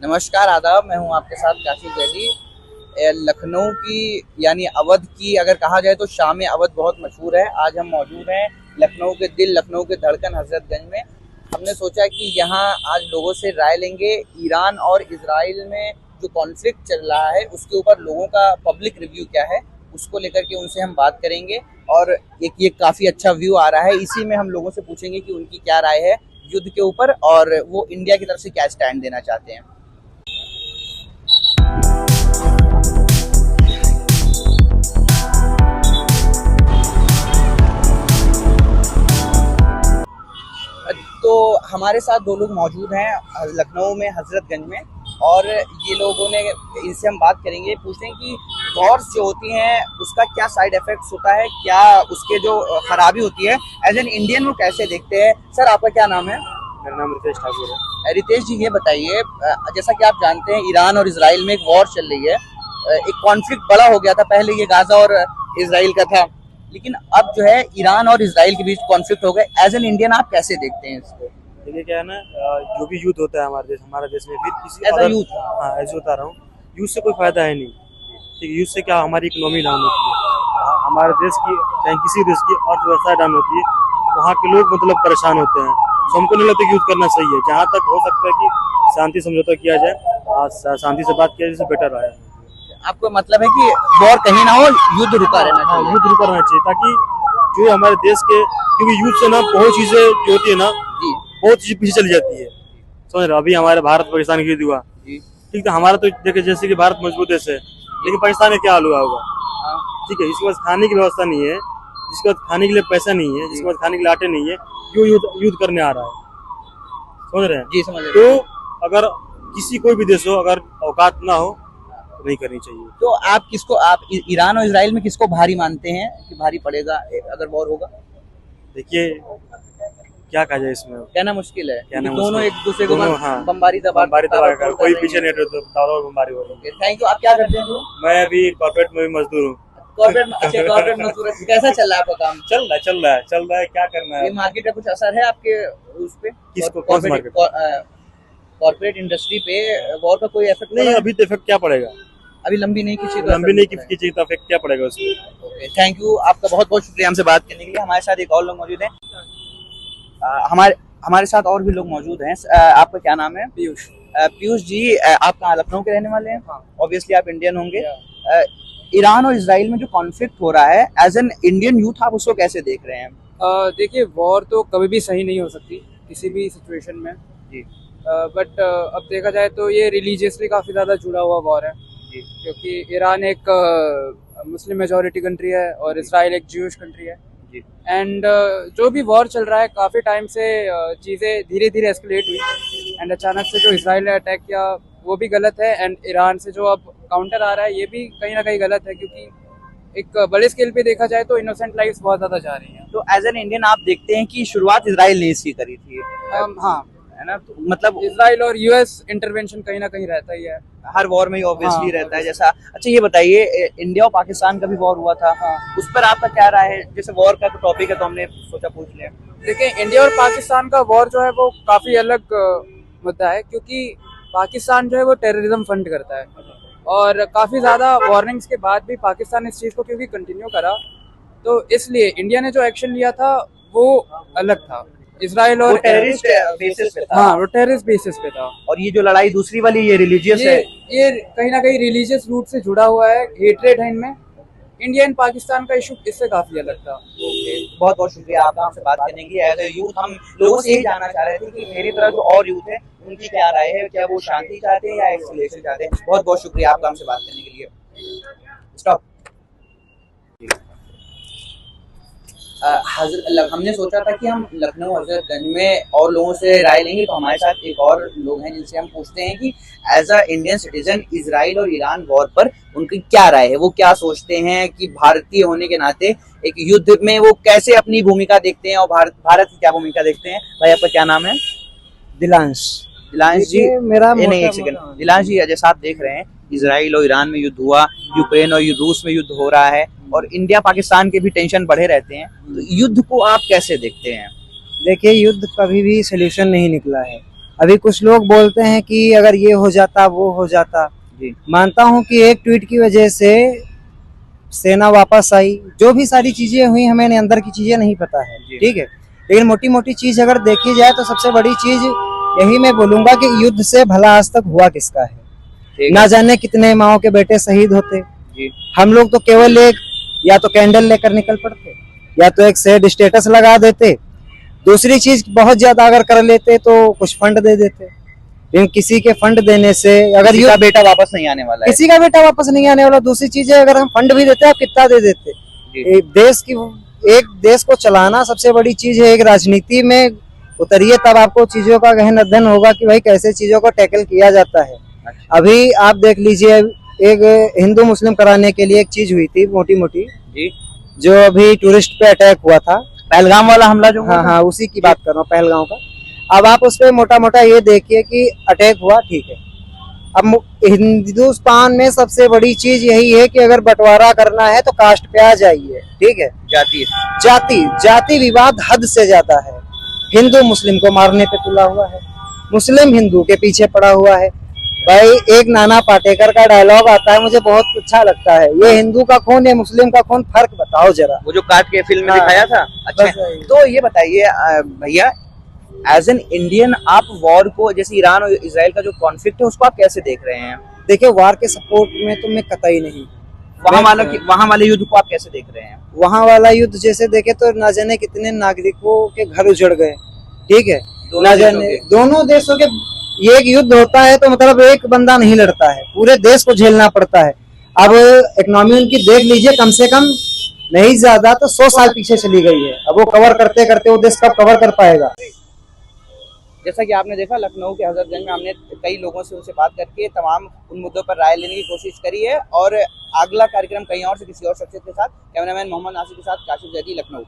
नमस्कार, आदाब। मैं हूं आपके साथ काशिफ जैदी। लखनऊ की यानी अवध की अगर कहा जाए तो शाम अवध बहुत मशहूर है। आज हम मौजूद हैं लखनऊ के दिल, लखनऊ के धड़कन हजरतगंज में। हमने सोचा कि यहाँ आज लोगों से राय लेंगे। ईरान और इजराइल में जो कॉन्फ्लिक्ट चल रहा है उसके ऊपर लोगों का पब्लिक रिव्यू क्या है, उसको लेकर के उनसे हम बात करेंगे। और एक ये काफ़ी अच्छा व्यू आ रहा है, इसी में हम लोगों से पूछेंगे कि उनकी क्या राय है युद्ध के ऊपर और वो इंडिया की तरफ से क्या स्टैंड देना चाहते हैं। तो हमारे साथ दो लोग मौजूद हैं लखनऊ में हजरतगंज में, और ये लोगों ने इनसे हम बात करेंगे, पूछते हैं कि वॉर्स जो होती हैं उसका क्या साइड इफेक्ट्स होता है, क्या उसके जो खराबी होती है एज एन इंडियन वो कैसे देखते हैं। सर, आपका क्या नाम है? मेरा नाम रितेश ठाकुर है। रितेश जी, ये बताइए, जैसा कि आप जानते हैं ईरान और इजराइल में एक वॉर चल रही है। एक कॉन्फ्लिक्ट बड़ा हो गया था, पहले ये गाजा और इजराइल का था, लेकिन अब जो है ईरान और इजराइल के बीच कॉन्फ्लिक्ट हो गए। एज एन इंडियन आप कैसे देखते हैं इसको? देखिए क्या है ना, जो भी युद्ध होता है हमारे देश में, फिर किसी ऐसा यूथ, हाँ ऐसे बता रहा हूँ, युद्ध से कोई फायदा है नहीं। ठीक है, युद्ध से क्या हमारी इकोनॉमी डाउन होती है, हमारे देश की चाहे किसी देश की अर्थव्यवस्था डाउन होती है, वहाँ के लोग मतलब परेशान होते हैं। तो हमको नहीं लगता कि युद्ध करना सही है। जहाँ तक हो सकता है कि शांति समझौता किया जाए, शांति से बात किया जाए, बेटर है। आपको मतलब है कि वॉर कहीं ना हो, युद्ध रुका रहना चाहिए। युद्ध रुका रहना चाहिए ताकि जो हमारे देश के, क्योंकि युद्ध से ना बहुत चीजें जो होती है ना जी, बहुत चीज पीछे चली जाती है। समझ रहे, अभी हमारे भारत पाकिस्तान की युद्ध हुआ, ठीक है, हमारा तो देखिए जैसे कि भारत मजबूत देश है, लेकिन पाकिस्तान में क्या हाल हुआ होगा। ठीक है, इसके पास खाने की व्यवस्था नहीं है, जिसके पास खाने के लिए पैसा नहीं है, जिसके पास खाने के लिए आटे नहीं है, क्यों युद्ध करने आ रहा है। समझ रहे हैं जी, समझ रहे हैं। तो अगर किसी कोई भी देश हो, अगर औकात ना हो तो नहीं करनी चाहिए। तो आप किसको, आप ईरान और इजराइल में किसको भारी मानते हैं कि भारी पड़ेगा अगर वॉर होगा? देखिए क्या कहा जाए, इसमें कहना मुश्किल है, कहना दोनों मुश्किल। एक दूसरे को हाँ, बम्बारी दबा कर कोई पीछे नहीं रहता, बमबारी हो रही है। Thank you. आप क्या करते हैं? मैं अभी कॉर्पोरेट में मजदूर हूँ। कॉर्पोरेट मजदूर। कैसा चल रहा है आपका काम? चल रहा है, क्या करना है। ये मार्केट का कुछ असर है आपके उस पे? किसको, कौन सी मार्केट? कॉर्पोरेट इंडस्ट्री पे वॉर का कोई इफेक्ट नहीं, अभी तो इफेक्ट क्या पड़ेगा, अभी लंबी नहीं खींची तो इफेक्ट क्या पड़ेगा उसमें। थैंक यू, आपका बहुत बहुत शुक्रिया हमसे बात करने के लिए। हमारे साथ एक और लोग मौजूद हैं, हमारे साथ और भी लोग मौजूद हैं। आपका क्या नाम है? पीयूष। पीयूष जी, आप कहाँ, लखनऊ के रहने वाले हैं? ऑब्वियसली आप इंडियन होंगे। ईरान और इजराइल में जो कॉन्फ्लिक्ट हो रहा है, एज एन इंडियन यूथ आप उसको कैसे देख रहे हैं? देखिए, वॉर तो कभी भी सही नहीं हो सकती किसी भी सिचुएशन में जी, बट अब देखा जाए तो ये रिलीजियसली काफ़ी ज़्यादा जुड़ा हुआ वॉर है जी, क्योंकि ईरान एक मुस्लिम मेजॉरिटी कंट्री है और इजराइल एक ज्यूइश कंट्री है। एंड जो भी वॉर चल रहा है, काफ़ी टाइम से चीज़ें धीरे धीरे एस्केलेट हुई एंड अचानक से जो इजराइल ने अटैक किया वो भी गलत है, एंड ईरान से जो अब काउंटर आ रहा है ये भी कहीं ना कहीं गलत है, क्योंकि एक बड़े स्केल पे देखा जाए तो इनोसेंट लाइफ्स बहुत ज़्यादा जा रही हैं। तो एज एन इंडियन आप देखते हैं कि शुरुआत इजराइल ने इसकी करी थी, हाँ, है ना? तो मतलब इजराइल और यूएस इंटरवेंशन कहीं ना कहीं रहता ही है हर वॉर में ही ऑब्वियसली हाँ, रहता है। जैसा, अच्छा ये बताइए, इंडिया और पाकिस्तान का भी वॉर हुआ था, उस पर आपका क्या राय है? जैसे वॉर का टॉपिक है तो हमने सोचा पूछ लिया। देखिए, इंडिया और पाकिस्तान का वॉर जो है वो काफ़ी अलग मुद्दा है, क्योंकि पाकिस्तान जो है वो टेररिज्म फंड करता है और काफ़ी ज़्यादा वार्निंग्स के बाद भी पाकिस्तान इस चीज़ को क्योंकि कंटिन्यू करा, तो इसलिए इंडिया ने जो एक्शन लिया था वो अलग था। इजराइल और टेररिस्ट बेसिस पे था। हाँ, वो टेररिस्ट बेसिस पे था। और ये जो लड़ाई दूसरी वाली, ये रिलीजियस है। ये कहीं ना कहीं रिलीजियस रूट से जुड़ा हुआ है, हेट्रेड है इनमें। इंडिया एंड पाकिस्तान का इशू इससे काफी अलग था। बहुत बहुत शुक्रिया आपका हमसे बात करने के लिए। एज ए यूथ हम लोगों से यही जानना चाह रहे थे कि मेरी तरह जो और यूथ है उनकी क्या राय है, क्या वो शांति चाहते हैं या एस्केलेशन चाहते हैं। बहुत बहुत शुक्रिया आपका हमसे बात करने के लिए। स्टॉप। हमने सोचा था कि हम लखनऊ हजरतगंज में और लोगों से राय लेंगे, तो हमारे साथ एक और लोग हैं जिनसे हम पूछते हैं कि as a Indian citizen Israel और ईरान वॉर पर उनकी क्या राय है, वो क्या सोचते हैं कि भारतीय होने के नाते एक युद्ध में वो कैसे अपनी भूमिका देखते हैं और भारत की क्या भूमिका देखते हैं। भाई, आपका क्या नाम है? दिलांश जी, मेरा नहीं, एक सेकंड। दिलांश जी, जैसा आप देख रहे हैं इजराइल और ईरान में युद्ध हुआ, यूक्रेन और रूस में युद्ध हो रहा है, और इंडिया पाकिस्तान के भी टेंशन बढ़े रहते हैं, तो युद्ध को आप कैसे देखते हैं? देखिए, युद्ध कभी भी सोल्यूशन नहीं निकला है। अभी कुछ लोग बोलते हैं कि अगर ये हो जाता वो हो जाता, जी मानता हूं कि एक ट्वीट की वजह से सेना वापस आई, जो भी सारी चीजें हुई हमें अंदर की चीजें नहीं पता है, जी। ठीक है। लेकिन मोटी मोटी चीज अगर देखी जाए तो सबसे बड़ी चीज यही मैं बोलूंगा कि युद्ध से भला आज तक हुआ किसका है। ठीक ना है जाने कितने माओ के बेटे शहीद होते, जी हम लोग तो केवल एक या तो कैंडल लेकर निकल पड़ते या तो एक सैड स्टेटस लगा देते, दूसरी चीज बहुत ज्यादा अगर कर लेते तो कुछ फंड दे देते। लेकिन किसी के फंड देने से अगर किसी का बेटा वापस नहीं आने वाला है। किसी का बेटा वापस नहीं आने वाला। दूसरी चीज है अगर हम फंड भी देते आप कितना दे देते। जी। एक देश को चलाना सबसे बड़ी चीज है। एक राजनीति में उतरिए तब आपको चीजों का गहन अध्ययन होगा कि भाई कैसे चीजों को टैकल किया जाता है। अच्छा। अभी आप देख लीजिए एक हिंदू मुस्लिम कराने के लिए एक चीज हुई थी मोटी मोटी, जी जो अभी टूरिस्ट पे अटैक हुआ था, पहलगाम वाला हमला जो हुआ हाँ था। हाँ उसी की बात कर रहा हूँ, पहलगांव का। अब आप उस पर मोटा मोटा ये देखिए कि अटैक हुआ, ठीक है। अब हिंदुस्तान में सबसे बड़ी चीज यही है कि अगर बंटवारा करना है तो कास्ट पे आ जाइए, ठीक है। जाति विवाद हद से ज्यादा है। हिंदू मुस्लिम को मारने पे तुला हुआ है, मुस्लिम हिंदू के पीछे पड़ा हुआ है। भाई एक नाना पाटेकर का डायलॉग आता है, मुझे बहुत अच्छा लगता है, ये हिंदू का खून या मुस्लिम का खून, फर्क बताओ जरा। वो जो काट के फिल्म में हाँ। दिखाया था। अच्छा बस वही। तो ये बताइए भैया, एज एन इंडियन आप वॉर को, जैसे ईरान और इसराइल का जो कॉन्फ्लिक्ट है, उसको आप कैसे देख रहे हैं? देखिए वार के सपोर्ट में तो मैं कतई नहीं। वहां वाले युद्ध को आप कैसे देख रहे हैं? वहाँ वाला युद्ध जैसे देखे तो ना जाने कितने नागरिकों के घर उजड़ गए, ठीक है। दोनों ना देशों जाने के। दोनों देशों के। ये एक युद्ध होता है तो मतलब एक बंदा नहीं लड़ता है, पूरे देश को झेलना पड़ता है। अब इकोनॉमी उनकी देख लीजिए, कम से कम नहीं ज्यादा तो 100 साल पीछे चली गई है। अब वो कवर करते करते वो देश कब कवर कर पाएगा। जैसा कि आपने देखा, लखनऊ के हजरतगंज में हमने कई लोगों से उनसे बात करके तमाम उन मुद्दों पर राय लेने की कोशिश करी है। और अगला कार्यक्रम कहीं और से किसी और शख्सियत के साथ, कैमरामैन मोहम्मद नासिर के साथ काशिफ जैदी, लखनऊ।